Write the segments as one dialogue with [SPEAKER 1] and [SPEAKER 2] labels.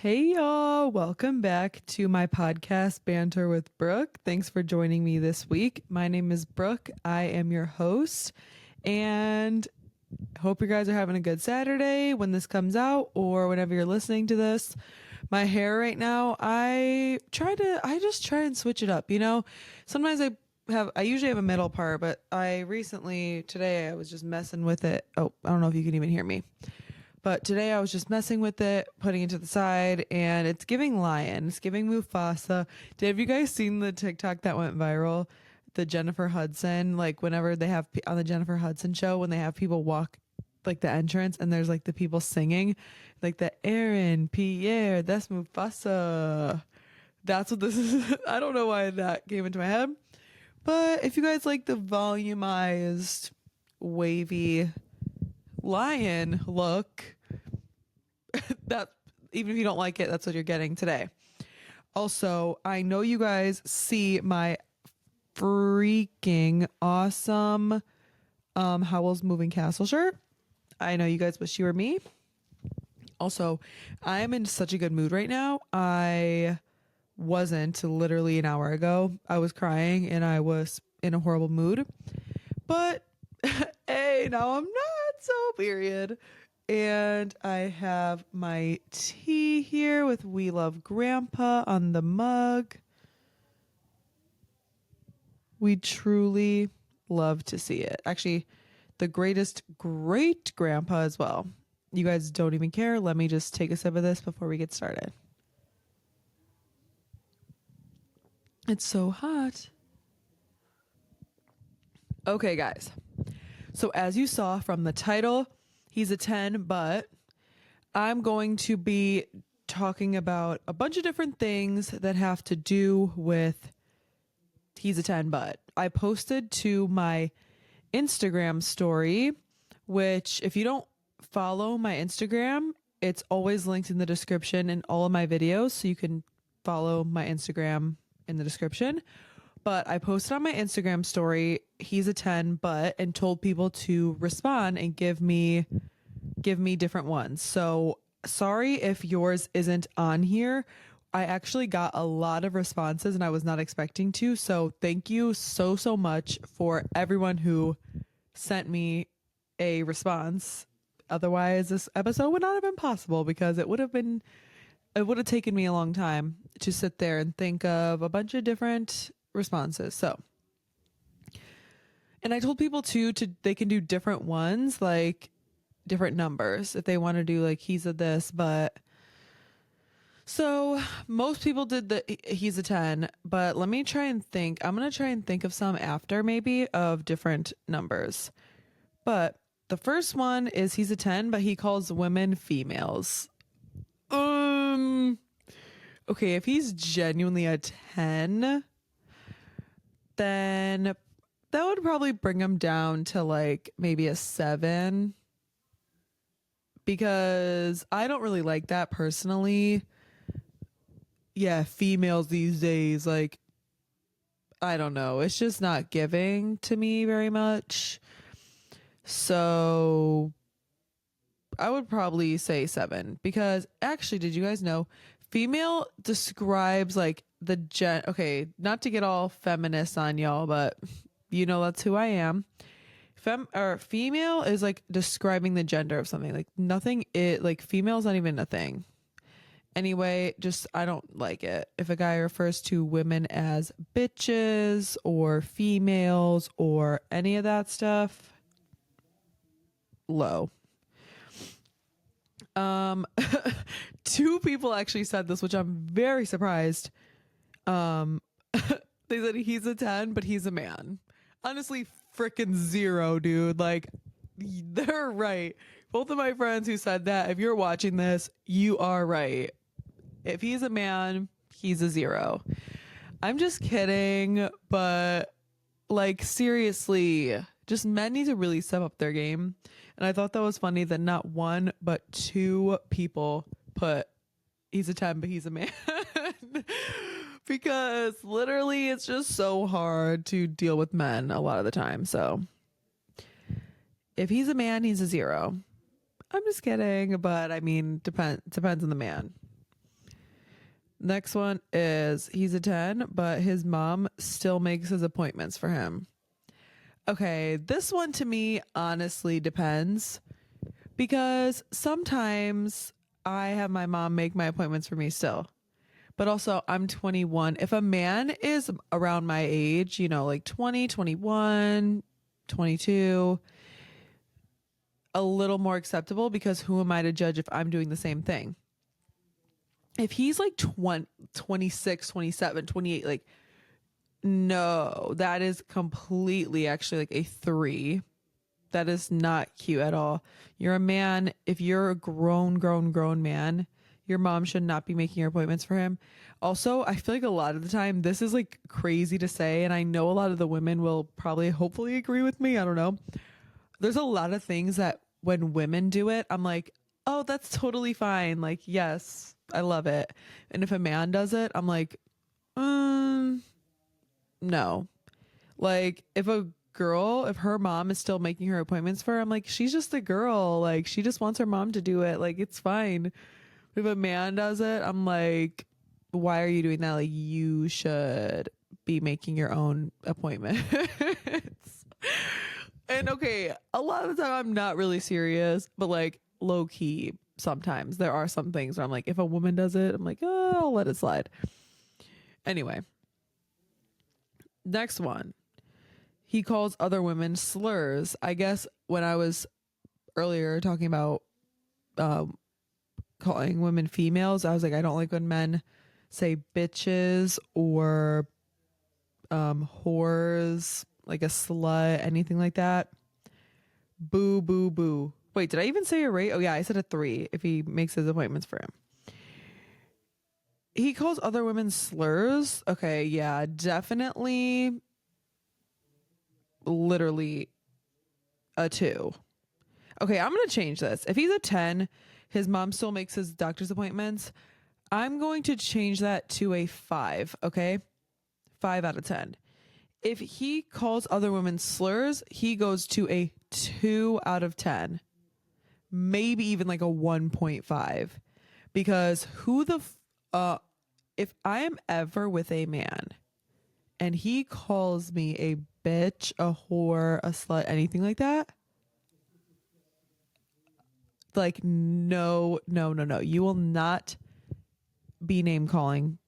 [SPEAKER 1] Hey y'all, welcome back to my podcast, Banter with Brooke. Thanks for joining me this week. My name is Brooke. I am your host, and hope you guys are having a good Saturday when this comes out or whenever you're listening to this. My hair right now, I just try and switch it up, Sometimes I usually have a middle part, but today I was just messing with it. Oh, I don't know if you can even hear me. But today I was just messing with it, putting it to the side, and it's giving lion. It's giving Mufasa. Have you guys seen the TikTok that went viral? The Jennifer Hudson, like whenever they have on the Jennifer Hudson show, when they have people walk like the entrance and there's like the people singing, like the Aaron, Pierre, that's Mufasa. That's what this is. I don't know why that came into my head. But if you guys like the volumized, wavy lion look, that even if you don't like it, that's what you're getting today. Also, I know you guys see my freaking awesome Howl's Moving Castle shirt. I know you guys wish you were me. Also, I'm in such a good mood right now. I wasn't literally an hour ago. I was crying and I was in a horrible mood. But hey, now I'm not, so period. And I have my tea here with We Love Grandpa on the mug. We truly love to see it. Actually, the greatest great grandpa as well. You guys don't even care. Let me just take a sip of this before we get started. It's so hot. Okay, guys. So as you saw from the title, he's a 10, but I'm going to be talking about a bunch of different things that have to do with he's a 10, but I posted to my Instagram story, which if you don't follow my Instagram, it's always linked in the description in all of my videos. So you can follow my Instagram in the description. But I posted on my Instagram story, he's a 10, but, and told people to respond and give me different ones. So sorry if yours isn't on here. I actually got a lot of responses and I was not expecting to. So thank you so much for everyone who sent me a response. Otherwise, this episode would not have been possible because it would have taken me a long time to sit there and think of a bunch of different responses. So, and I told people too, they can do different ones, like different numbers if they want to do like he's a this, but so most people did he's a 10, but let me try and think. I'm going to try and think of some after maybe of different numbers. But the first one is he's a 10, but he calls women females. Okay, if he's genuinely a 10, then that would probably bring him down to like maybe a 7 because I don't really like that personally. Yeah, females these days, like, I don't know. It's just not giving to me very much. So I would probably say 7 because actually, did you guys know female describes like okay, not to get all feminist on y'all, but that's who I am. Female is like describing the gender of something. Like nothing like female's not even a thing. Anyway, just I don't like it. If a guy refers to women as bitches or females or any of that stuff, low. Two people actually said this, which I'm very surprised. They said he's a 10, but he's a man. Honestly, freaking 0, dude. Like, they're right. Both of my friends who said that, if you're watching this, you are right. If he's a man, he's a 0. I'm just kidding, but like seriously, just men need to really step up their game. And I thought that was funny that not one, but 2 people put he's a 10, but he's a man. Because literally it's just so hard to deal with men a lot of the time. So if he's a man, he's a 0. I'm just kidding, but I mean, depends on the man. Next one is he's a 10, but his mom still makes his appointments for him. Okay, this one to me honestly depends because sometimes I have my mom make my appointments for me still. But also, I'm 21. If a man is around my age, like 20, 21, 22, a little more acceptable because who am I to judge if I'm doing the same thing? If he's like 20, 26, 27, 28, like, no, that is completely actually like a 3. That is not cute at all. You're a man. If you're a grown man, your mom should not be making your appointments for him. Also, I feel like a lot of the time, this is like crazy to say, and I know a lot of the women will probably hopefully agree with me. I don't know. There's a lot of things that when women do it, I'm like, oh, that's totally fine. Like, yes, I love it. And if a man does it, I'm like, no. Like, if her mom is still making her appointments for her, I'm like, she's just a girl. Like, she just wants her mom to do it. Like, it's fine. If a man does it, I'm like, why are you doing that? Like, you should be making your own appointments. And okay, a lot of the time I'm not really serious, but like low key, sometimes there are some things where I'm like, if a woman does it, I'm like, oh, I'll let it slide. Anyway, next one. He calls other women slurs. I guess when I was earlier talking about um, calling women females, I was like, I don't like when men say bitches or whores, like a slut, anything like that. Boo, boo, boo. Wait, did I even say a rate? Oh, yeah, I said a 3 if he makes his appointments for him. He calls other women slurs. Okay, yeah, definitely, literally a 2. Okay, I'm going to change this. If he's a 10, his mom still makes his doctor's appointments. I'm going to change that to a 5, okay? 5 out of 10. If he calls other women slurs, he goes to a 2 out of 10. Maybe even like a 1.5. Because if I am ever with a man and he calls me a bitch, a whore, a slut, anything like that, like, no, no, no, no. You will not be name calling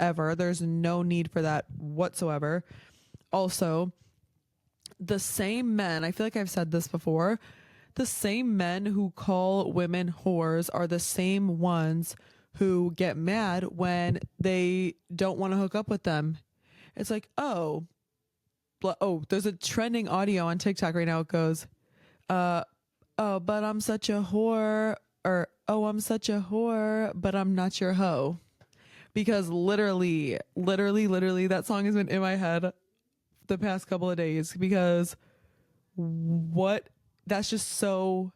[SPEAKER 1] ever. There's no need for that whatsoever. Also, the same men, I feel like I've said this before, the same men who call women whores are the same ones who get mad when they don't want to hook up with them. It's like, oh, there's a trending audio on TikTok right now. It goes, oh, but I'm such a whore, or oh, I'm such a whore, but I'm not your hoe. Because literally, that song has been in my head the past couple of days because what that's just so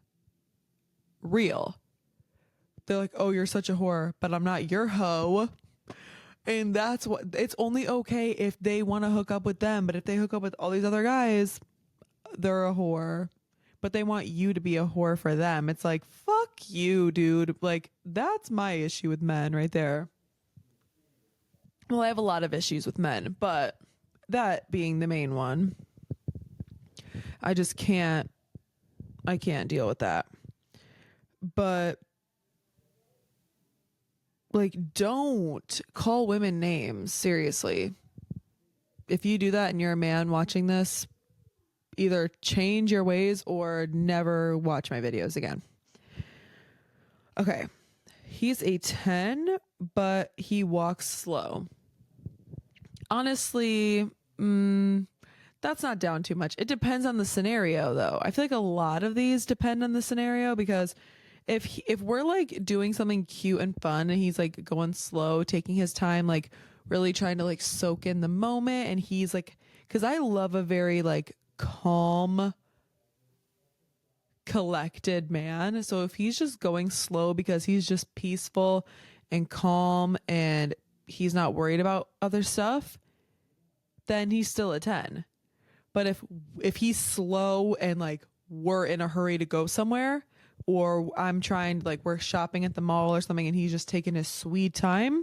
[SPEAKER 1] real. They're like, oh, you're such a whore, but I'm not your hoe. And that's what it's only okay if they want to hook up with them. But if they hook up with all these other guys, they're a whore. But they want you to be a whore for them. It's like, fuck you, dude. Like, that's my issue with men right there. Well, I have a lot of issues with men, but that being the main one, I just I can't deal with that. But like, don't call women names. Seriously. If you do that and you're a man watching this, either change your ways or never watch my videos again. Okay. He's a 10, but he walks slow. Honestly, that's not down too much. It depends on the scenario, though. I feel like a lot of these depend on the scenario because if we're like doing something cute and fun and he's like going slow, taking his time, like really trying to like soak in the moment, and he's like, because I love a very like calm, collected man. So if he's just going slow because he's just peaceful and calm and he's not worried about other stuff, then he's still a 10. But if he's slow and like we're in a hurry to go somewhere, or I'm trying like we're shopping at the mall or something and he's just taking his sweet time,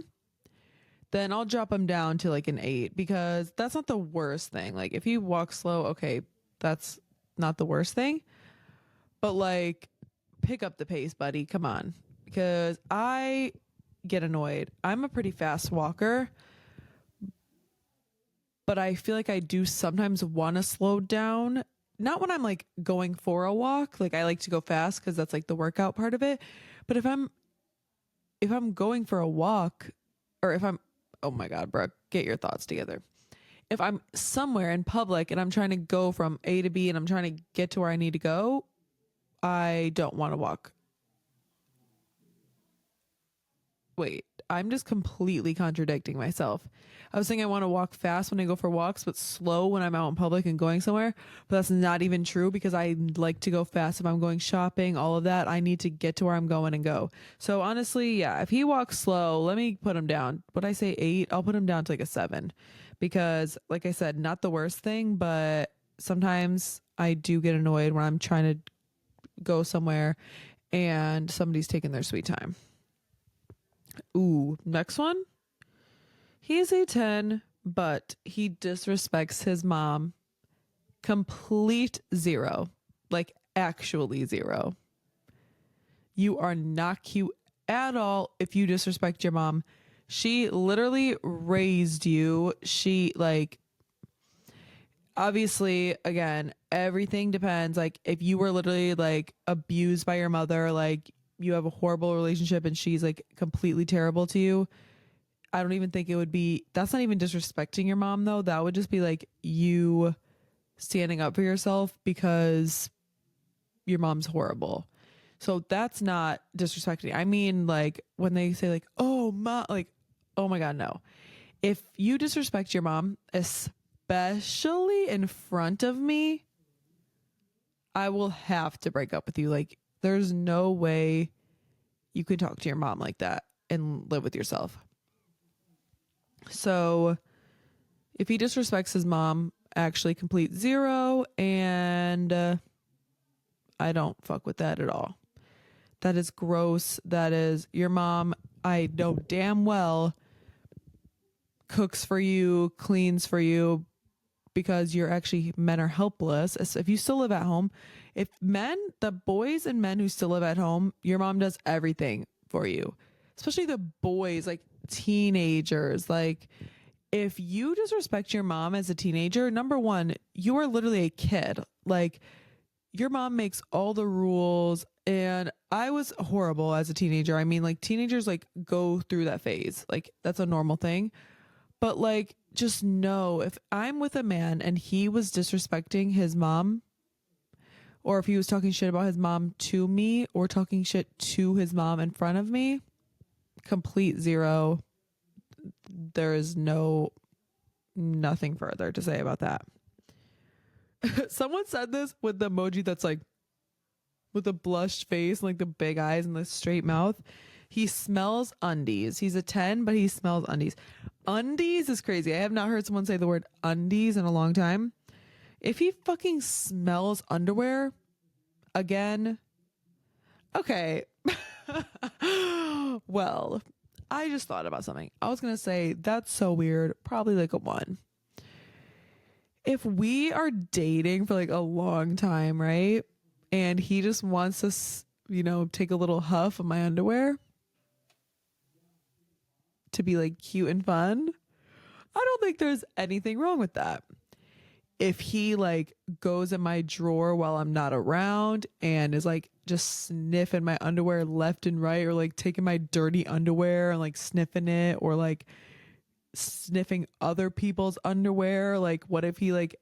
[SPEAKER 1] then I'll drop him down to like an 8 because that's not the worst thing. Like if he walks slow, okay, that's not the worst thing. But like pick up the pace, buddy. Come on. Because I get annoyed. I'm a pretty fast walker, but I feel like I do sometimes want to slow down. Not when I'm like going for a walk, like I like to go fast because that's like the workout part of it. But if I'm going for a walk, or if I'm, oh my God, Brooke, get your thoughts together. If I'm somewhere in public and I'm trying to go from A to B and I'm trying to get to where I need to go, I don't want to walk. Wait, I'm just completely contradicting myself. I was saying I want to walk fast when I go for walks, but slow when I'm out in public and going somewhere. But that's not even true because I like to go fast if I'm going shopping, all of that. I need to get to where I'm going and go. So honestly, yeah, if he walks slow, let me put him down. Would I say 8? I'll put him down to like a 7 because, like I said, not the worst thing, but sometimes I do get annoyed when I'm trying to go somewhere and somebody's taking their sweet time. Ooh, next one. He's a 10, but he disrespects his mom. Complete 0. Like, actually 0. You are not cute at all if you disrespect your mom. She literally raised you. She, like, obviously, again, everything depends. Like, if you were literally, like, abused by your mother, like, you have a horrible relationship and she's, like, completely terrible to you, I don't even think it would be, that's not even disrespecting your mom though. That would just be like you standing up for yourself because your mom's horrible. So that's not disrespecting. I mean, like when they say like, oh, mom, like, oh my God, no. If you disrespect your mom, especially in front of me, I will have to break up with you. Like, there's no way you could talk to your mom like that and live with yourself. So if he disrespects his mom, actually complete 0. And I don't fuck with that at all. That is gross. That is your mom. I know damn well cooks for you, cleans for you because you're actually, men are helpless. If you still live at home, if men, the boys and men who still live at home, your mom does everything for you, especially the boys, like teenagers. Like, if you disrespect your mom as a teenager, number one, you are literally a kid. Like, your mom makes all the rules. And I was horrible as a teenager. I mean, like, teenagers like go through that phase. Like, that's a normal thing. But like, just know if I'm with a man and he was disrespecting his mom, or if he was talking shit about his mom to me, or talking shit to his mom in front of me, complete 0. There is nothing further to say about that. Someone said this with the emoji that's like with the blushed face and like the big eyes and the straight mouth. He smells undies. He's a 10, but he smells undies. Undies is crazy. I have not heard someone say the word undies in a long time. If he fucking smells underwear, again, okay. Well, I just thought about something. I was going to say, that's so weird. Probably like a 1. If we are dating for like a long time, right? And he just wants to, take a little huff of my underwear to be like cute and fun, I don't think there's anything wrong with that. If he like goes in my drawer while I'm not around and is like just sniffing my underwear left and right, or like taking my dirty underwear and like sniffing it, or like sniffing other people's underwear, like what if he like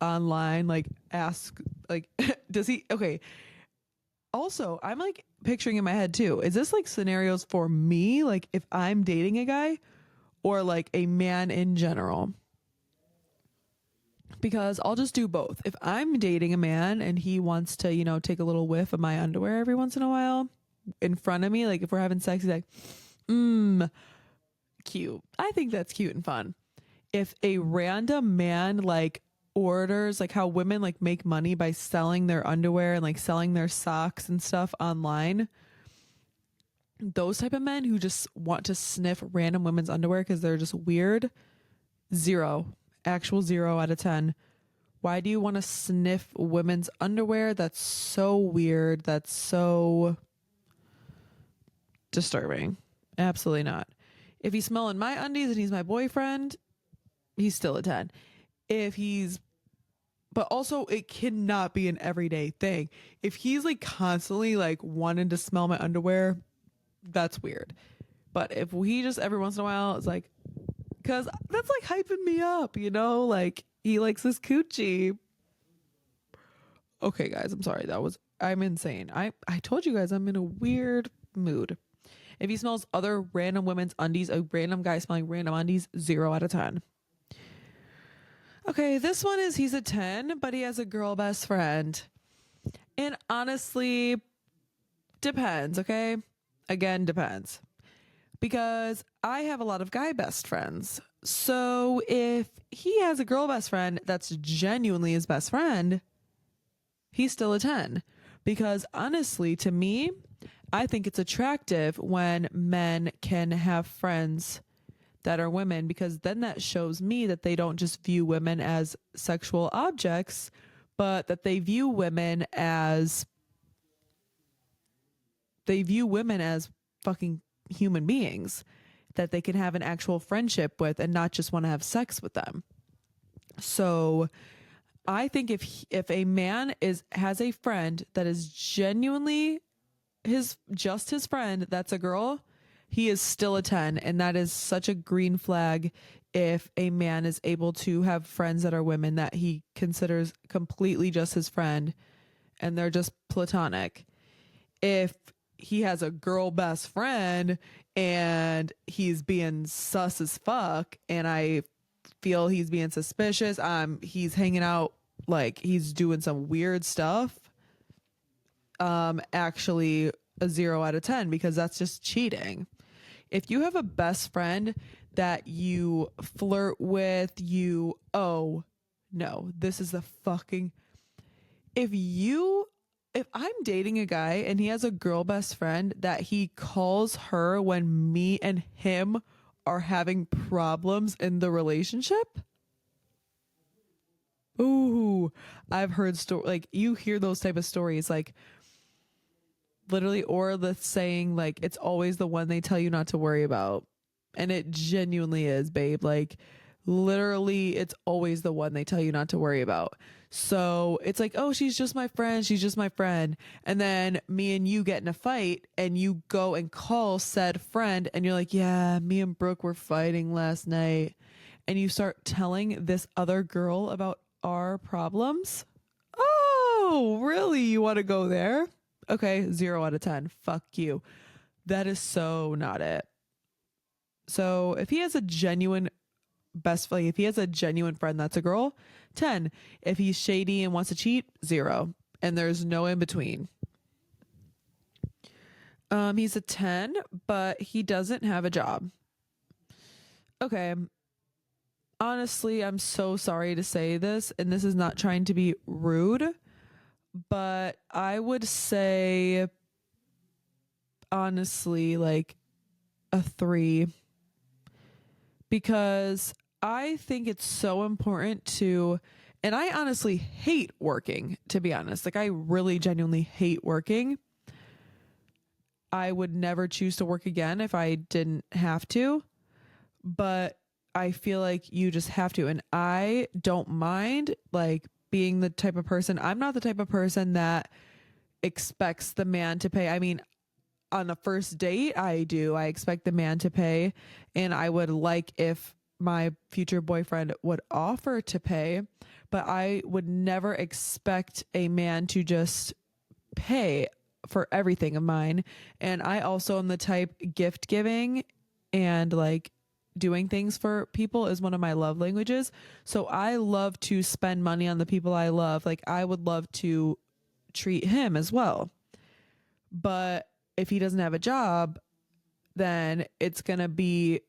[SPEAKER 1] online like ask like does he, okay, also I'm like picturing in my head too, is this like scenarios for me, like if I'm dating a guy, or like a man in general? Because I'll just do both. If I'm dating a man and he wants to, take a little whiff of my underwear every once in a while in front of me, like if we're having sex, he's like, cute. I think that's cute and fun. If a random man like orders, like how women like make money by selling their underwear and like selling their socks and stuff online, those type of men who just want to sniff random women's underwear because they're just weird, zero, actual 0 out of 10. Why do you want to sniff women's underwear? That's so weird. That's so disturbing. Absolutely not. If he's smelling my undies and he's my boyfriend, he's still a 10. If he's, but also it cannot be an everyday thing. If he's like constantly like wanting to smell my underwear, that's weird. But if he just every once in a while, it's like, because that's like hyping me up, you know? Like he likes his coochie. Okay, guys, I'm sorry. I'm insane. I told you guys I'm in a weird mood. If he smells other random women's undies, a random guy smelling random undies, 0 out of 10. Okay, this one is he's a 10, but he has a girl best friend. And honestly, depends, okay? Again, depends. Because I have a lot of guy best friends. So if he has a girl best friend that's genuinely his best friend, he's still a 10. Because honestly, to me, I think it's attractive when men can have friends that are women, because then that shows me that they don't just view women as sexual objects, but that they view women as fucking human beings that they can have an actual friendship with and not just want to have sex with them. So I think if a man has a friend that is genuinely his friend, that's a girl, he is still a 10. And that is such a green flag if a man is able to have friends that are women that he considers completely just his friend and they're just platonic. If he has a girl best friend and he's being sus as fuck and I feel he's being suspicious, he's hanging out like he's doing some weird stuff, actually a 0 out of 10, because that's just cheating. If you have a best friend that you flirt with, oh no, this is the fucking, if I'm dating a guy and he has a girl best friend that he calls her when me and him are having problems in the relationship, ooh, I've heard like you hear those type of stories, like literally, or the saying like it's always the one they tell you not to worry about. And it genuinely is, babe. Like literally it's always the one they tell you not to worry about. So it's like, oh, she's just my friend, she's just my friend. And then me and you get in a fight and you go and call said friend and you're like, yeah, me and Brooke were fighting last night. And you start telling this other girl about our problems. Oh, really? You want to go there? Okay, 0 out of 10. Fuck you. That is so not it. So if he has a genuine like if he has a genuine friend that's a girl, 10. If he's shady and wants to cheat, 0. And there's no in between. He's a 10, but he doesn't have a job. Okay. Honestly, I'm so sorry to say this, and this is not trying to be rude, but I would say honestly like a 3, because I think it's so important to, and I honestly hate working, to be honest. Like I really genuinely hate working. I would never choose to work again if I didn't have to, but I feel like you just have to. And I don't mind like being the type of person, I'm not the type of person that expects the man to pay. I mean, on a first date, I expect the man to pay, and I would like if my future boyfriend would offer to pay, but I would never expect a man to just pay for everything of mine. And I also am the type, gift giving and like doing things for people is one of my love languages. So I love to spend money on the people I love. Like I would love to treat him as well. But if he doesn't have a job, then it's going to be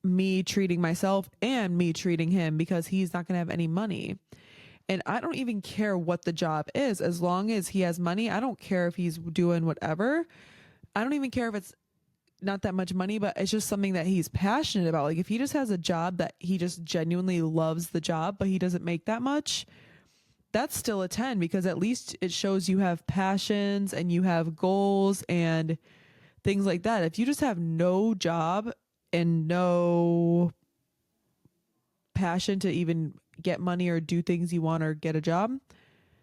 [SPEAKER 1] me treating myself and me treating him, because he's not going to have any money. And I don't even care what the job is. As long as he has money, I don't care if he's doing whatever. I don't even care if it's not that much money, but it's just something that he's passionate about. Like if he just has a job that he just genuinely loves the job, but he doesn't make that much, that's still a 10 because at least it shows you have passions and you have goals and things like that. If you just have no job and no passion to even get money or do things you want or get a job,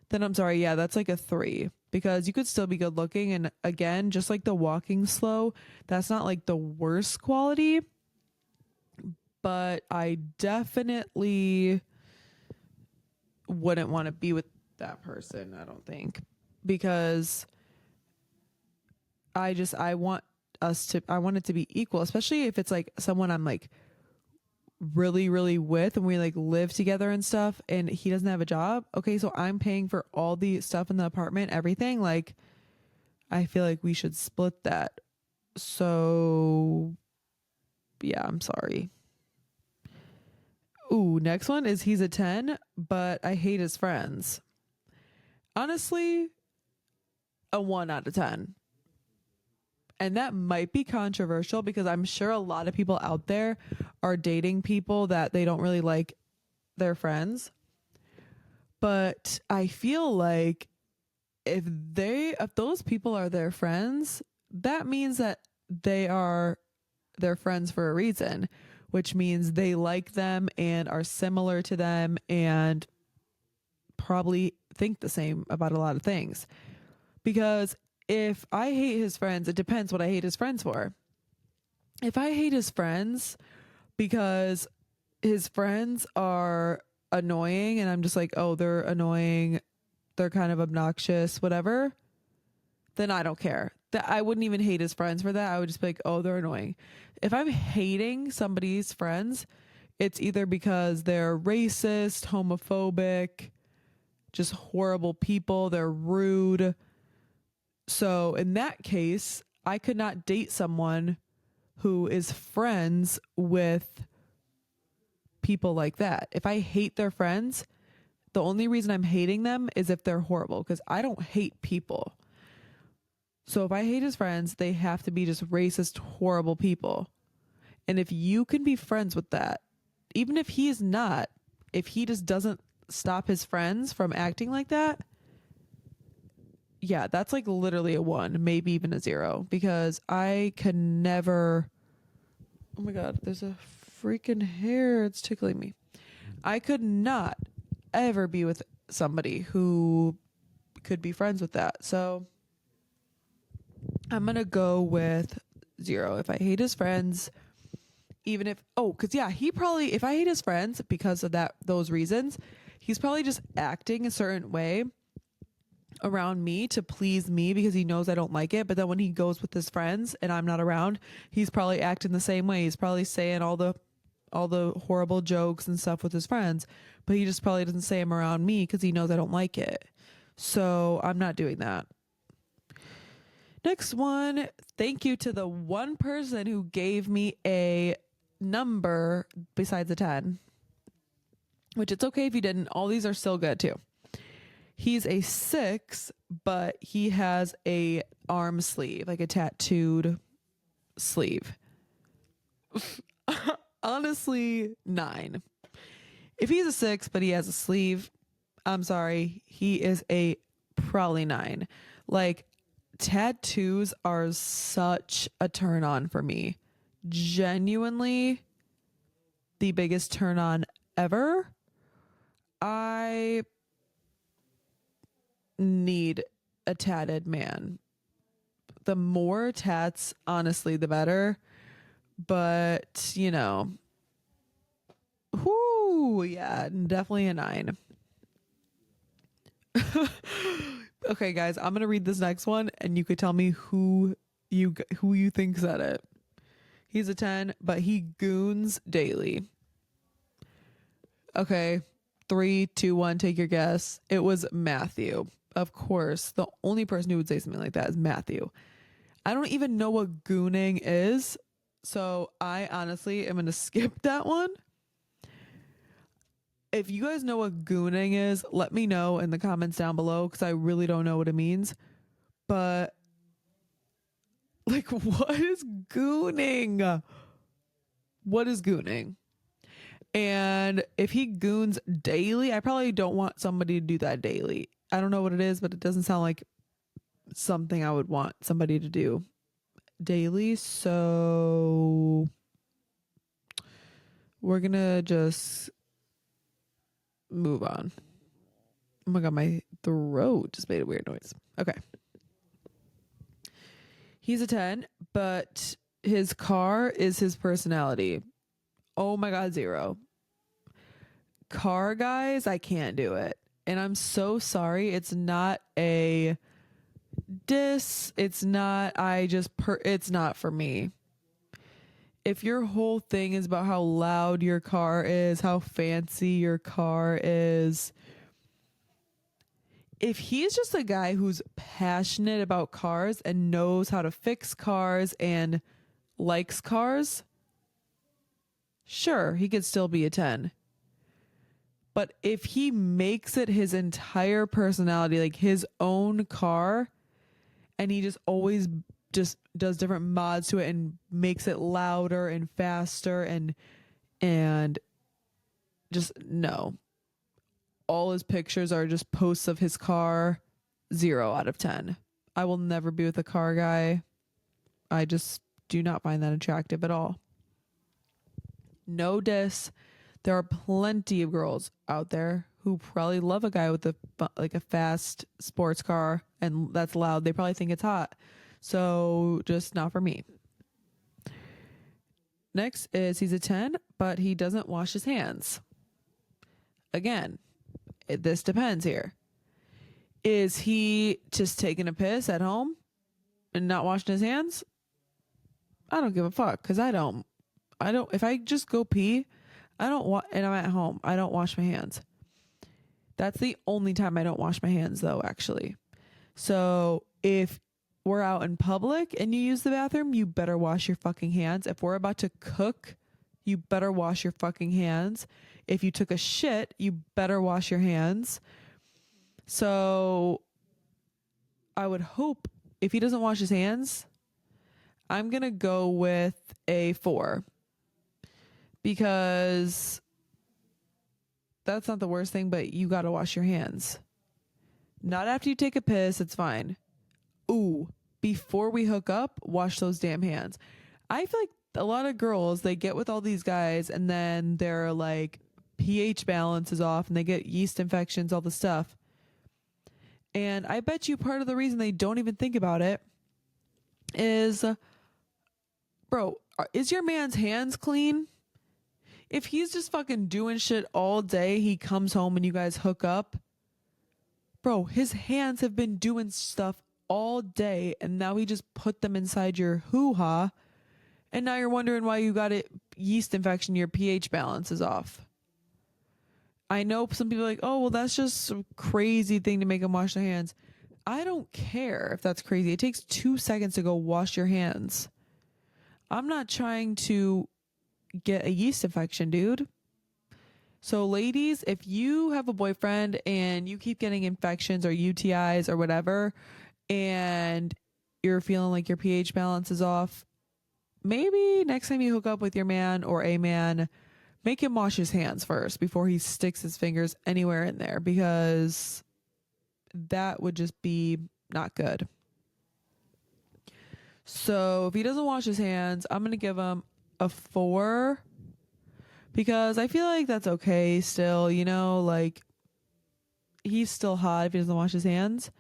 [SPEAKER 1] then I'm sorry, yeah, that's like a 3 because you could still be good looking. And again, just like the walking slow, that's not like the worst quality, but I definitely wouldn't want to be with that person, I don't think, because I want it to be equal, especially if it's like someone I'm like really, really with and we like live together and stuff and he doesn't have a job. Okay, so I'm paying for all the stuff in the apartment, everything. Like, I feel like we should split that. So, yeah, I'm sorry. Ooh, next one is he's a 10, but I hate his friends. Honestly, a 1 out of 10. And that might be controversial because I'm sure a lot of people out there are dating people that they don't really like their friends. But I feel like if those people are their friends, that means that they are their friends for a reason, which means they like them and are similar to them and probably think the same about a lot of things. Because if I hate his friends, it depends what I hate his friends for. If I hate his friends because his friends are annoying and I'm just like, oh, they're annoying, they're kind of obnoxious, whatever, then I don't care. That I wouldn't even hate his friends for that. I would just be like, oh, they're annoying. If I'm hating somebody's friends, it's either because they're racist, homophobic, just horrible people, they're rude. So in that case, I could not date someone who is friends with people like that. If I hate their friends, the only reason I'm hating them is if they're horrible because I don't hate people. So if I hate his friends, they have to be just racist, horrible people. And if you can be friends with that, even if he is not, if he just doesn't stop his friends from acting like that, yeah, that's like literally a 1, maybe even a 0 because I can never. Oh my God, there's a freaking hair. It's tickling me. I could not ever be with somebody who could be friends with that. So I'm going to go with 0. If I hate his friends, even if, oh, because yeah, he probably, if I hate his friends because of those reasons, he's probably just acting a certain way around me to please me because he knows I don't like it. But then when he goes with his friends and I'm not around, he's probably acting the same way. He's probably saying all the horrible jokes and stuff with his friends, but he just probably doesn't say them around me because he knows I don't like it. So I'm not doing that. Next one, thank you to the one person who gave me a number besides a 10, which it's okay if you didn't. All these are still good too. He's a 6, but he has a arm sleeve, like a tattooed sleeve. Honestly, 9. If he's a 6, but he has a sleeve, I'm sorry, he is a probably 9. Like, tattoos are such a turn on for me. Genuinely the biggest turn on ever. I need a tatted man. The more tats, honestly, the better. But, whoo, yeah, definitely a 9. Okay, guys, I'm gonna read this next one, and you could tell me who you think said it. He's a 10, but he goons daily. Okay, 3, 2, 1, take your guess. It was Matthew. Of course, the only person who would say something like that is Matthew. I don't even know what gooning is, so I honestly am gonna skip that one. If you guys know what gooning is, let me know in the comments down below because I really don't know what it means. But Like, what is gooning? What is gooning? And if he goons daily, I probably don't want somebody to do that daily. I don't know what it is, but it doesn't sound like something I would want somebody to do daily. So we're going to just move on. Oh my God, my throat just made a weird noise. Okay. He's a 10, but his car is his personality. Oh my God, 0. Car guys, I can't do it. And I'm so sorry. It's not a diss. It's not, it's not for me. If your whole thing is about how loud your car is, how fancy your car is, if he's just a guy who's passionate about cars and knows how to fix cars and likes cars, sure, he could still be a 10. But if he makes it his entire personality, like his own car, and he just always just does different mods to it and makes it louder and faster and just no. All his pictures are just posts of his car. 0 out of 10. I will never be with a car guy. I just do not find that attractive at all. No diss. There are plenty of girls out there who probably love a guy with a fast sports car and that's loud. They probably think it's hot. So just not for me. Next is he's a 10, but he doesn't wash his hands. Again, this depends here. Is he just taking a piss at home and not washing his hands? I don't give a fuck because I don't. If I just go pee, and I'm at home, I don't wash my hands. That's the only time I don't wash my hands though, actually. So if we're out in public and you use the bathroom, you better wash your fucking hands. If we're about to cook, you better wash your fucking hands. If you took a shit, you better wash your hands. So I would hope if he doesn't wash his hands, I'm going to go with a 4 because that's not the worst thing, but you got to wash your hands. Not after you take a piss, it's fine. Ooh, before we hook up, wash those damn hands. I feel like a lot of girls, they get with all these guys and then their like pH balance is off and they get yeast infections, all the stuff. And I bet you part of the reason they don't even think about it is, bro, is your man's hands clean? If he's just fucking doing shit all day, he comes home and you guys hook up. Bro, his hands have been doing stuff all day and now he just put them inside your hoo-ha and now you're wondering why you got a yeast infection, your pH balance is off. I know some people are like, oh, well, that's just a crazy thing to make them wash their hands. I don't care if that's crazy. It takes 2 seconds to go wash your hands. I'm not trying to get a yeast infection, dude. So ladies, if you have a boyfriend and you keep getting infections or UTIs or whatever, and you're feeling like your pH balance is off, maybe next time you hook up with your man or a man, make him wash his hands first before he sticks his fingers anywhere in there, because that would just be not good. So if he doesn't wash his hands, I'm going to give him a 4 because I feel like that's okay still, you know, like he's still hot if he doesn't wash his hands,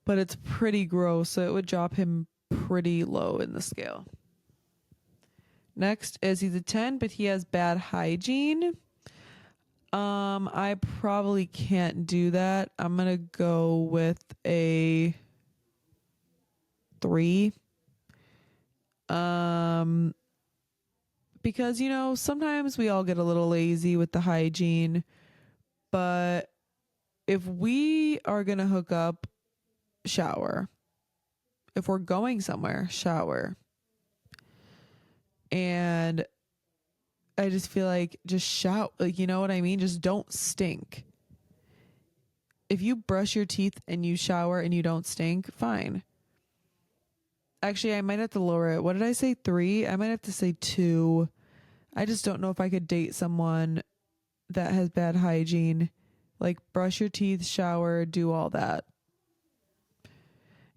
[SPEAKER 1] but it's pretty gross. So it would drop him pretty low in the scale. Next is he's a 10, but he has bad hygiene. I probably can't do that. I'm going to go with a 3. Because, you know, sometimes we all get a little lazy with the hygiene, but if we are going to hook up, shower. If we're going somewhere, shower. And I just feel like just shout, like, you know what I mean? Just don't stink. If you brush your teeth and you shower and you don't stink, fine. Actually, I might have to lower it. What did I say? 3? I might have to say 2. I just don't know if I could date someone that has bad hygiene. Like, brush your teeth, shower, do all that.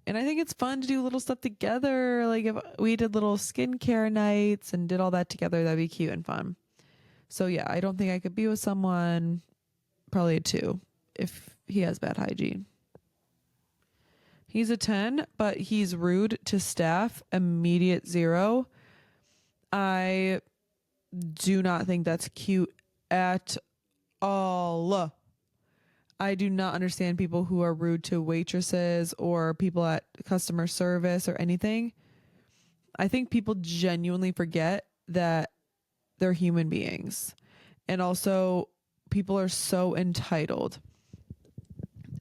[SPEAKER 1] And I think it's fun to do little stuff together. Like, if we did little skincare nights and did all that together, that'd be cute and fun. So, yeah, I don't think I could be with someone, probably a 2, if he has bad hygiene. He's a 10, but he's rude to staff, immediate 0. I do not think that's cute at all. I do not understand people who are rude to waitresses or people at customer service or anything. I think people genuinely forget that they're human beings. And also, people are so entitled,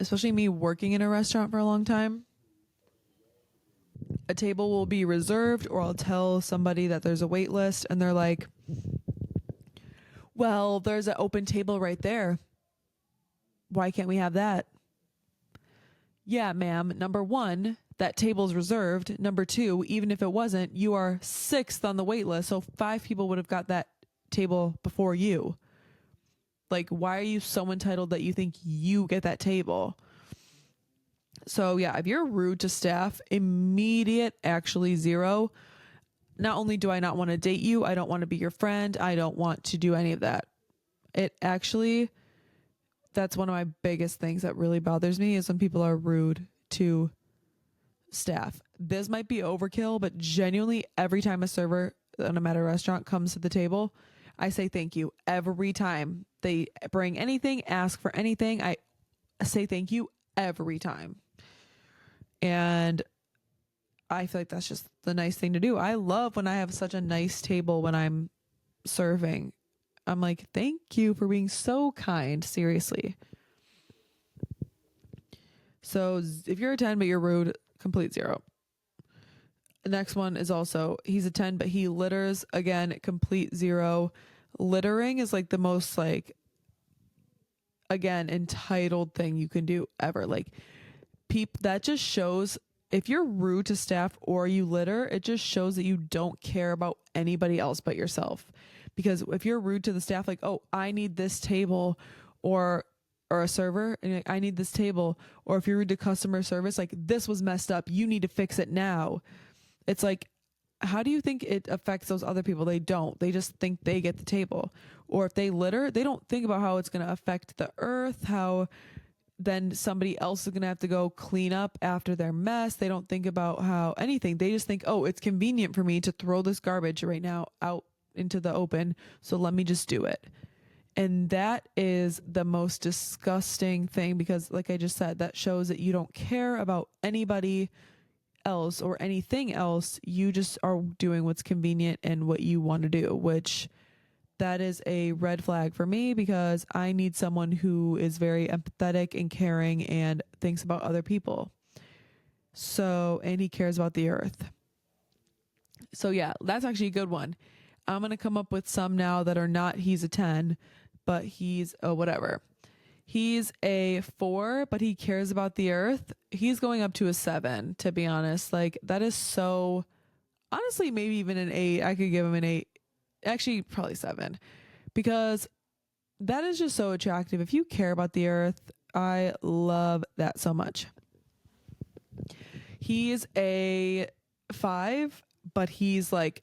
[SPEAKER 1] especially me working in a restaurant for a long time. A table will be reserved, or I'll tell somebody that there's a wait list, and they're like, well, there's an open table right there. Why can't we have that? Yeah, ma'am. Number 1, that table's reserved. Number 2, even if it wasn't, you are 6th on the wait list. So 5 people would have got that table before you. Like, why are you so entitled that you think you get that table? So yeah, if you're rude to staff, immediate, actually 0. Not only do I not want to date you, I don't want to be your friend. I don't want to do any of that. It actually, that's one of my biggest things that really bothers me is when people are rude to staff. This might be overkill, but genuinely every time a server no matter restaurant comes to the table, I say thank you every time they bring anything, ask for anything. I say thank you every time. And I feel like that's just the nice thing to do. I love when I have such a nice table when I'm serving. I'm like, thank you for being so kind. Seriously. So if you're a 10 but you're rude, complete 0. The next one is also, he's a 10 but he litters. Again, complete 0. Littering is like the most like, again, entitled thing you can do ever. Like, that just shows, if you're rude to staff or you litter, it just shows that you don't care about anybody else but yourself. Because if you're rude to the staff, like, oh, I need this table, or a server, and like, I need this table, or if you're rude to customer service, like, this was messed up, you need to fix it now. It's like, how do you think it affects those other people? They don't. They just think they get the table. Or if they litter, they don't think about how it's going to affect the earth, how then somebody else is going to have to go clean up after their mess. They don't think about how anything. They just think, oh, it's convenient for me to throw this garbage right now out into the open, so let me just do it. And that is the most disgusting thing, because like I just said, that shows that you don't care about anybody else or anything else. You just are doing what's convenient and what you want to do, which that is a red flag for me, because I need someone who is very empathetic and caring and thinks about other people. So, and he cares about the earth. So yeah, that's actually a good one. I'm going to come up with some now that are not, he's a 10, but he's a whatever. He's a 4, but he cares about the earth. He's going up to a 7, to be honest. Like, that is so, honestly, maybe even an 8. I could give him an 8. Actually, probably 7, because that is just so attractive. If you care about the earth, I love that so much. He's a 5, but he's like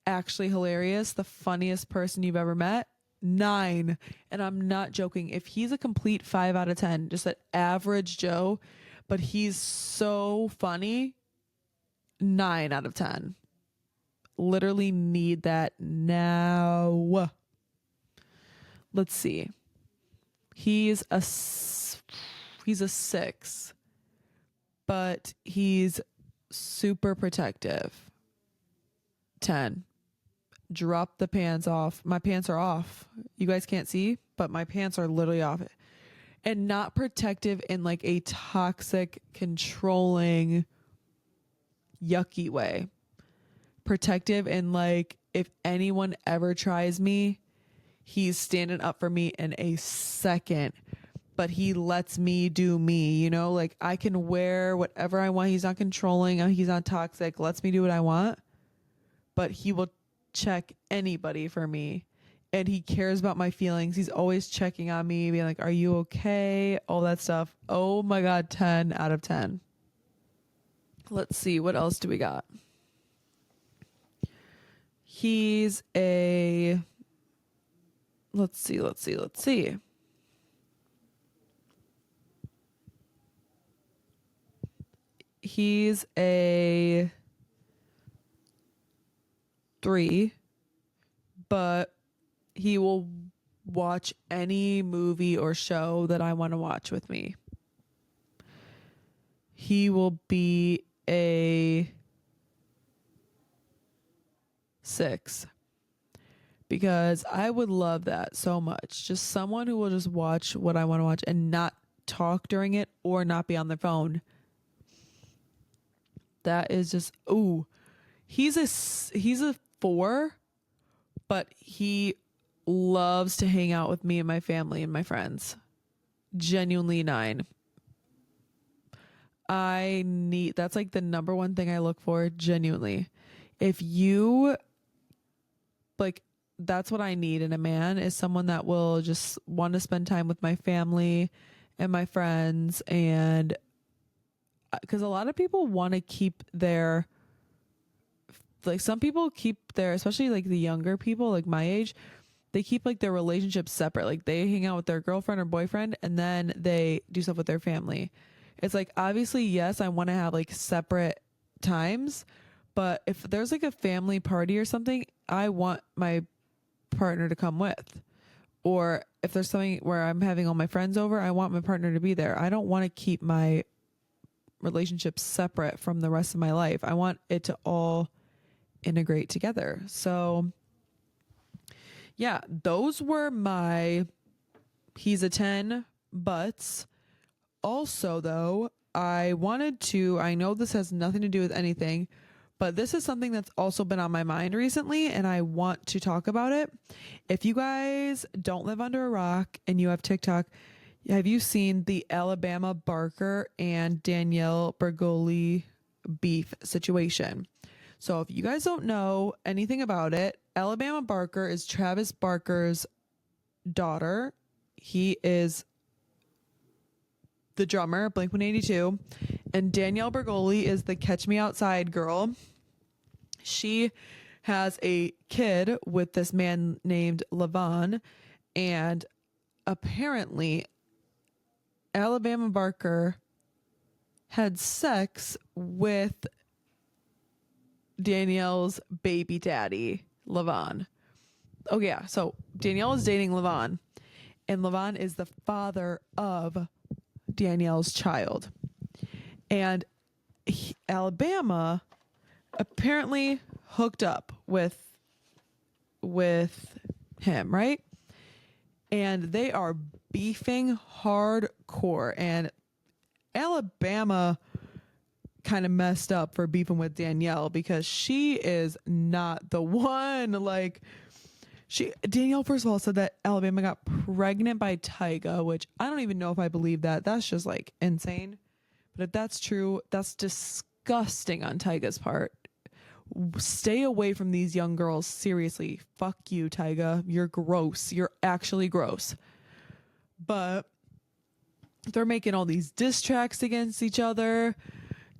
[SPEAKER 1] actually hilarious, the funniest person you've ever met. 9, and I'm not joking. If he's a complete 5 out of 10, just an average Joe, but he's so funny, 9 out of 10. Literally need that now. Let's see. He's a 6, but he's super protective. 10. Drop the pants off. My pants are off. You guys can't see, but my pants are literally off. And not protective in like a toxic, controlling, yucky way. Protective in like, if anyone ever tries me, he's standing up for me in a second. but he lets me do me, you know, like I can wear whatever I want. He's not controlling, he's not toxic, lets me do what I want, but he will check anybody for me. And he cares about my feelings. He's always checking on me, being like, are you okay? All that stuff. Oh my God, 10 out of 10. Let's see, what else do we got? He's a, let's see. He's a 3, but he will watch any movie or show that I want to watch with me. He will be a 6 because I would love that so much. Just someone who will just watch what I want to watch and not talk during it or not be on their phone. That is just, ooh, he's a 4, but he loves to hang out with me and my family and my friends. Genuinely 9. That's like the number one thing I look for, genuinely. If you like, that's what I need in a man, is someone that will just want to spend time with my family and my friends. And because a lot of people want to keep their, like, some people keep their, especially like the younger people, like my age, they keep like their relationships separate. Like they hang out with their girlfriend or boyfriend and then they do stuff with their family. It's like, obviously, yes, I want to have like separate times, but if there's like a family party or something, I want my partner to come with. Or if there's something where I'm having all my friends over, I want my partner to be there. I don't want to keep my relationship separate from the rest of my life. I want it to all integrate together. So yeah, those were my he's a 10 buts. Also, though, I know this has nothing to do with anything, but this is something that's also been on my mind recently, and I want to talk about it. If you guys don't live under a rock and you have TikTok, have you seen the Alabama Barker and Danielle Bergoli beef situation? So if you guys don't know anything about it, Alabama Barker is Travis Barker's daughter. He is the drummer, Blink-182, and Danielle Bergoli is the Catch Me Outside girl. She has a kid with this man named Levon, and apparently Alabama Barker had sex with Danielle's baby daddy, Levon. Oh yeah, so Danielle is dating Levon, and Levon is the father of Danielle's child. And Alabama apparently hooked up with him, right? And they are beefing hardcore, and Alabama kind of messed up for beefing with Danielle because she is not the one. Like, Danielle, first of all, said that Alabama got pregnant by Tyga, which I don't even know if I believe that. That's just like insane. But if that's true, that's disgusting on Tyga's part. Stay away from these young girls. Seriously. Fuck you, Tyga. You're gross. You're actually gross. But they're making all these diss tracks against each other.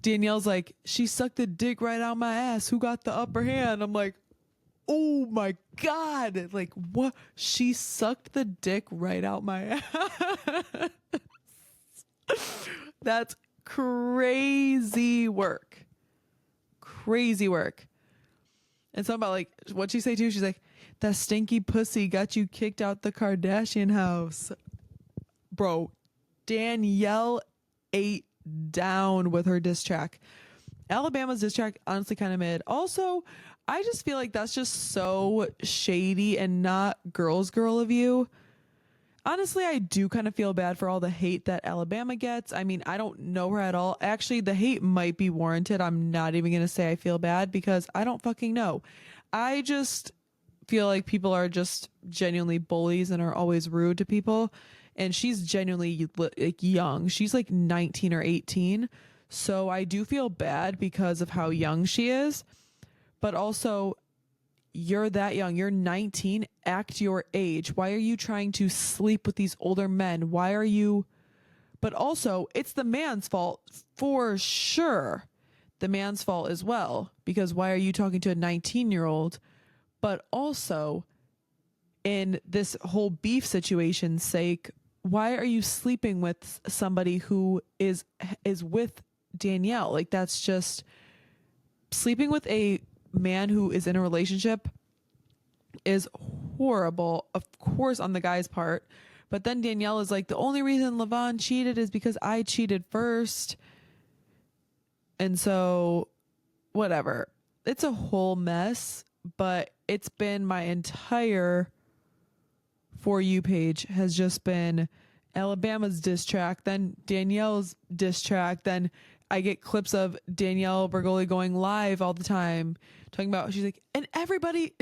[SPEAKER 1] Danielle's like, she sucked the dick right out my ass. Who got the upper hand? I'm like, oh my God. Like, what? She sucked the dick right out my ass. That's crazy work. Crazy work. And something about, like, what'd she say too? She's like, that stinky pussy got you kicked out the Kardashian house. Bro, Danielle ate down with her diss track. Alabama's diss track, honestly, kind of mid. Also, I just feel like that's just so shady and not girl of you. Honestly, I do kind of feel bad for all the hate that Alabama gets. I mean, I don't know her at all. Actually, the hate might be warranted. I'm not even going to say I feel bad because I don't fucking know. I just feel like people are just genuinely bullies and are always rude to people. and she's genuinely like young. She's like 19 or 18. So I do feel bad because of how young she is, but also you're that young. You're 19. Act your age. Why are you trying to sleep with these older men? Why are you? But also, it's the man's fault for sure. The man's fault as well, because why are you talking to a 19-year-old? But also, in this whole beef situation's sake, why are you sleeping with somebody who is with Danielle? Like, that's just sleeping with a man who is in a relationship is horrible, of course, on the guy's part. But then Danielle is like, the only reason Levon cheated is because I cheated first. And so, whatever. It's a whole mess, but it's been my entire For You page has just been Alabama's diss track, then Danielle's diss track, then I get clips of Danielle Bergoli going live all the time, talking about, she's like, and everybody,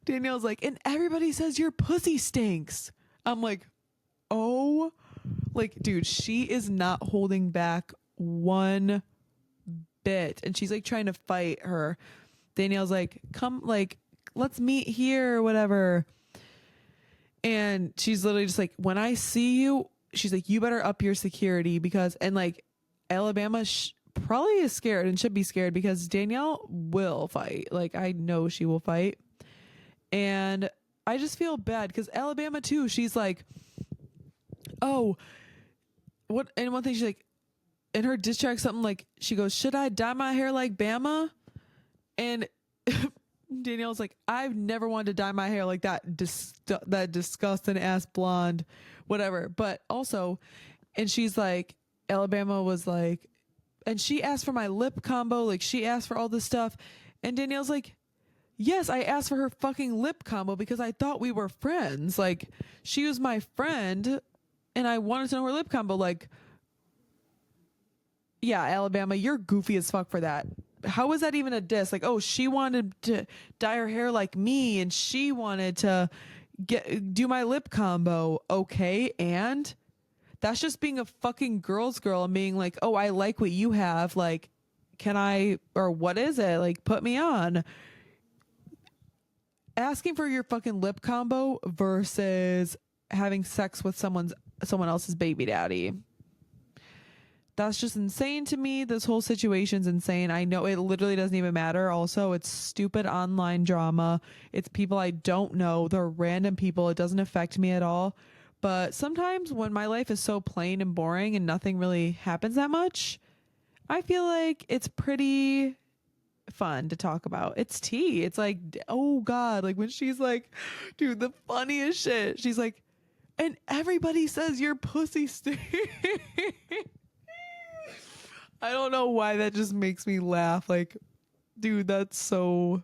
[SPEAKER 1] Danielle's like, and everybody says your pussy stinks. I'm like, oh, like, dude, she is not holding back one bit. And she's like trying to fight her. Danielle's like, come, like, let's meet here or whatever. And she's literally just like, when I see you, she's like, you better up your security because, and like, Alabama probably is scared and should be scared because Danielle will fight. Like, I know she will fight. And I just feel bad because Alabama too, she's like, oh, what? And one thing she's like, in her diss track, something like, she goes, should I dye my hair like Bama? And Danielle's like, I've never wanted to dye my hair like that, that disgusting ass blonde, whatever. But also, and she's like, Alabama was like, and she asked for my lip combo, like she asked for all this stuff. And Danielle's like, yes, I asked for her fucking lip combo because I thought we were friends. Like, she was my friend and I wanted to know her lip combo. Like, yeah, Alabama, you're goofy as fuck for that. How was that even a diss? Like, oh, she wanted to dye her hair like me and she wanted to do my lip combo. Okay, and that's just being a fucking girl's girl and being like, oh, I like what you have. Like, can I, or what is it? Like, put me on. Asking for your fucking lip combo versus having sex with someone else's baby daddy. That's just insane to me. This whole situation's insane. I know it literally doesn't even matter. Also, it's stupid online drama. It's people I don't know. They're random people. It doesn't affect me at all. But sometimes when my life is so plain and boring and nothing really happens that much, I feel like it's pretty fun to talk about. It's tea. It's like, oh God, like when she's like, dude, the funniest shit. She's like, and everybody says your pussy stinks. I don't know why that just makes me laugh. Like, dude, that's so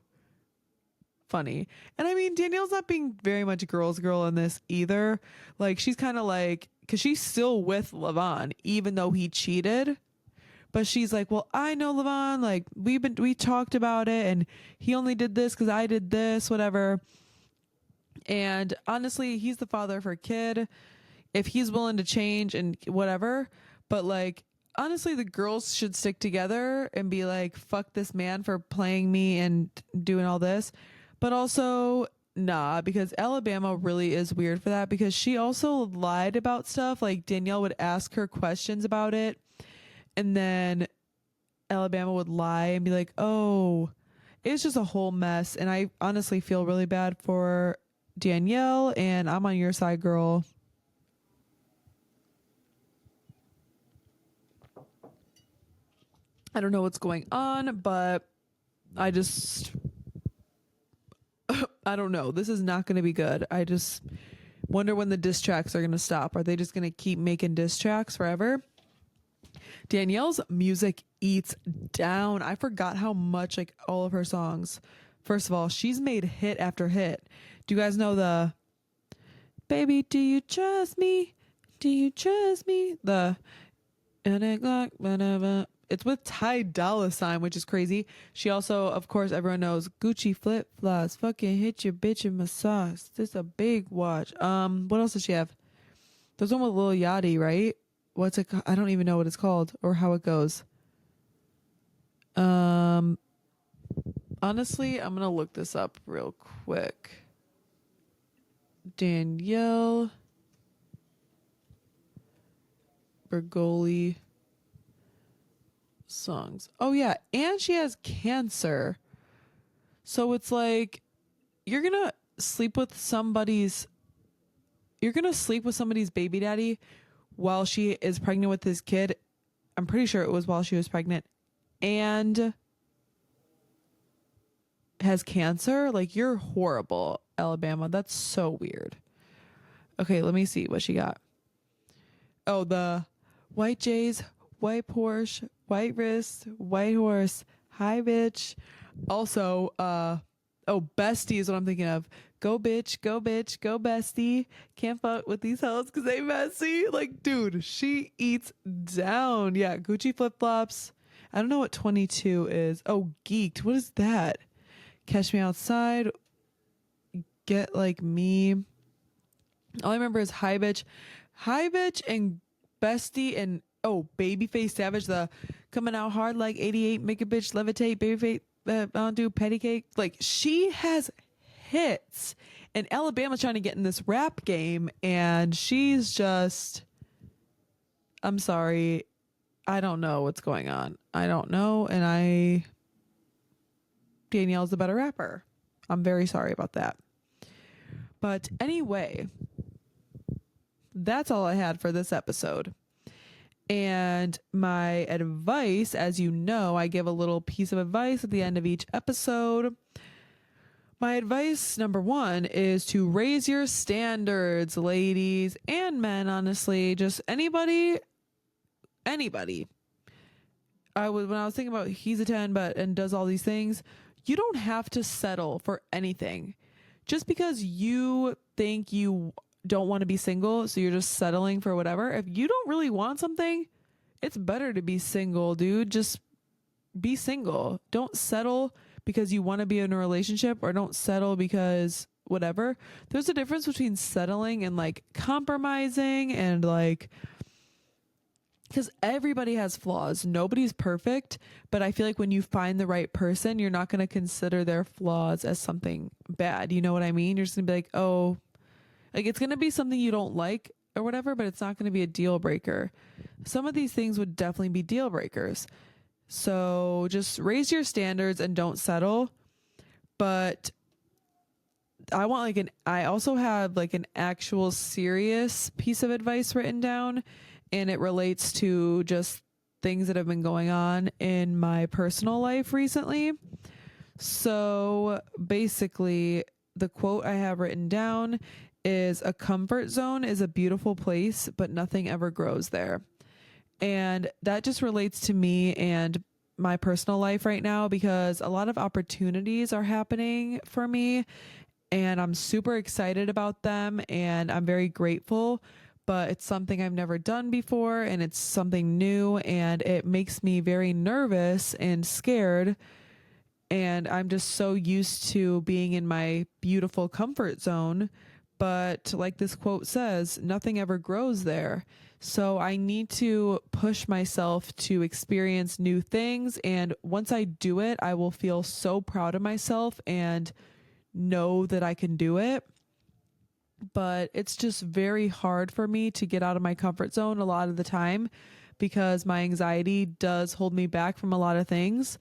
[SPEAKER 1] funny. And I mean, Danielle's not being very much girl's girl in this either. Like, she's kind of like, because she's still with Levon, even though he cheated. But she's like, well, I know Levon. Like, we talked about it, and he only did this because I did this, whatever. And honestly, he's the father of her kid. If he's willing to change and whatever, but like, honestly, the girls should stick together and be like, fuck this man for playing me and doing all this. But also, nah, because Alabama really is weird for that because she also lied about stuff. Like, Danielle would ask her questions about it, and then Alabama would lie and be like, oh, it's just a whole mess. And I honestly feel really bad for Danielle, and I'm on your side, girl. I don't know what's going on, but I just, I don't know. This is not going to be good. I just wonder when the diss tracks are going to stop. Are they just going to keep making diss tracks forever? Danielle's music eats down. I forgot how much, like, all of her songs. First of all, she's made hit after hit. Do you guys know the Baby, do you trust me? Do you trust me? The it's with Ty Dolla $ign, which is crazy. She also, of course, everyone knows Gucci flip flops. Fucking hit your bitch in my socks. This a big watch. What else does she have? There's one with Lil Yachty, right? What's it? I don't even know what it's called or how it goes. Honestly, I'm gonna look this up real quick. Danielle Bergoli songs. Oh yeah, and she has cancer. So it's like you're gonna sleep with somebody's baby daddy while she is pregnant with his kid. I'm pretty sure it was while she was pregnant and has cancer. Like, you're horrible, Alabama. That's so weird. Okay, let me see what she got. Oh, the white J's, white Porsche, white wrist, white horse. Hi, bitch. Also, bestie is what I'm thinking of. Go bitch, go bitch, go bestie. Can't fuck with these hoes because they messy. Like, dude, she eats down. Yeah, Gucci flip flops. I don't know what 22 is. Oh, geeked. What is that? Catch me outside. Get like me. All I remember is hi bitch, and bestie, and babyface savage. The coming out hard like 88, make a bitch levitate, babyface. I'll do patty cake. Like, she has hits, and Alabama's trying to get in this rap game, and she's just. I'm sorry, I don't know what's going on. I don't know, and Danielle's the better rapper. I'm very sorry about that. But anyway, that's all I had for this episode. And my advice, as you know, I give a little piece of advice at the end of each episode. My advice, number one, is to raise your standards, ladies and men, honestly. Just anybody. When I was thinking about he's a 10 and does all these things, you don't have to settle for anything. Just because you think you don't want to be single, so you're just settling for whatever. If you don't really want something, it's better to be single, dude. Just be single. Don't settle because you want to be in a relationship, or don't settle because whatever. There's a difference between settling and like compromising, and like, because everybody has flaws. Nobody's perfect, but I feel like when you find the right person, you're not going to consider their flaws as something bad. You know what I mean? You're just going to be like, oh, like, it's going to be something you don't like or whatever, but it's not going to be a deal breaker. Some of these things would definitely be deal breakers. So just raise your standards and don't settle. But I also have like an actual serious piece of advice written down, and it relates to just things that have been going on in my personal life recently. So basically, the quote I have written down is, a comfort zone is a beautiful place, but nothing ever grows there. And that just relates to me and my personal life right now, because a lot of opportunities are happening for me, and I'm super excited about them, and I'm very grateful. But it's something I've never done before, and it's something new, and it makes me very nervous and scared. And I'm just so used to being in my beautiful comfort zone. But like this quote says, nothing ever grows there. So I need to push myself to experience new things. And once I do it, I will feel so proud of myself and know that I can do it. But it's just very hard for me to get out of my comfort zone a lot of the time, because my anxiety does hold me back from a lot of things.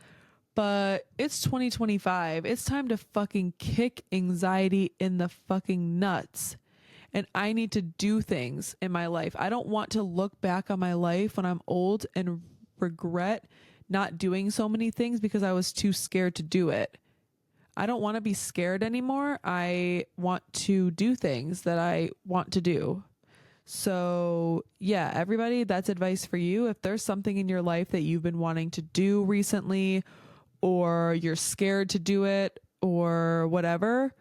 [SPEAKER 1] But it's 2025. It's time to fucking kick anxiety in the fucking nuts. And I need to do things in my life. I don't want to look back on my life when I'm old and regret not doing so many things because I was too scared to do it. I don't want to be scared anymore. I want to do things that I want to do. So, yeah, everybody, that's advice for you. If there's something in your life that you've been wanting to do recently, or you're scared to do it, or whatever,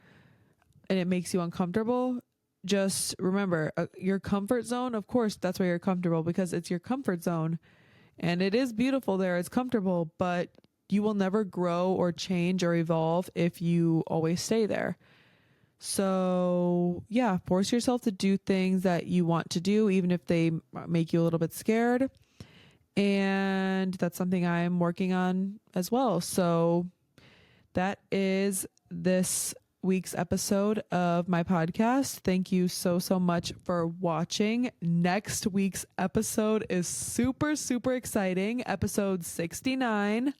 [SPEAKER 1] and it makes you uncomfortable, just remember, your comfort zone, of course, that's where you're comfortable because it's your comfort zone. And it is beautiful there. It's comfortable, but you will never grow or change or evolve if you always stay there. So, yeah, force yourself to do things that you want to do, even if they make you a little bit scared. And that's something I'm working on as well. So, that is this week's episode of my podcast. Thank you so, so much for watching. Next week's episode is super, super exciting. Episode 69.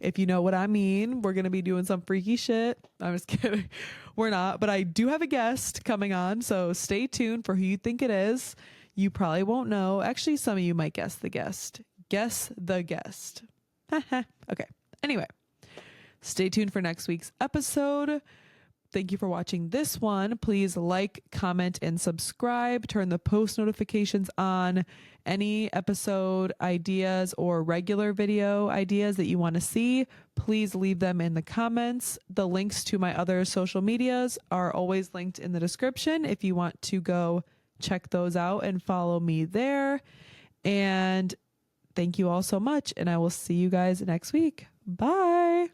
[SPEAKER 1] If you know what I mean, we're going to be doing some freaky shit. I'm just kidding. We're not, but I do have a guest coming on. So stay tuned for who you think it is. You probably won't know. Actually, some of you might guess the guest. Guess the guest. Okay. Anyway, stay tuned for next week's episode. Thank you for watching this one. Please like, comment, and subscribe. Turn the post notifications on. Any episode ideas or regular video ideas that you want to see, please leave them in the comments. The links to my other social medias are always linked in the description if you want to go check those out and follow me there. And thank you all so much, and I will see you guys next week. Bye.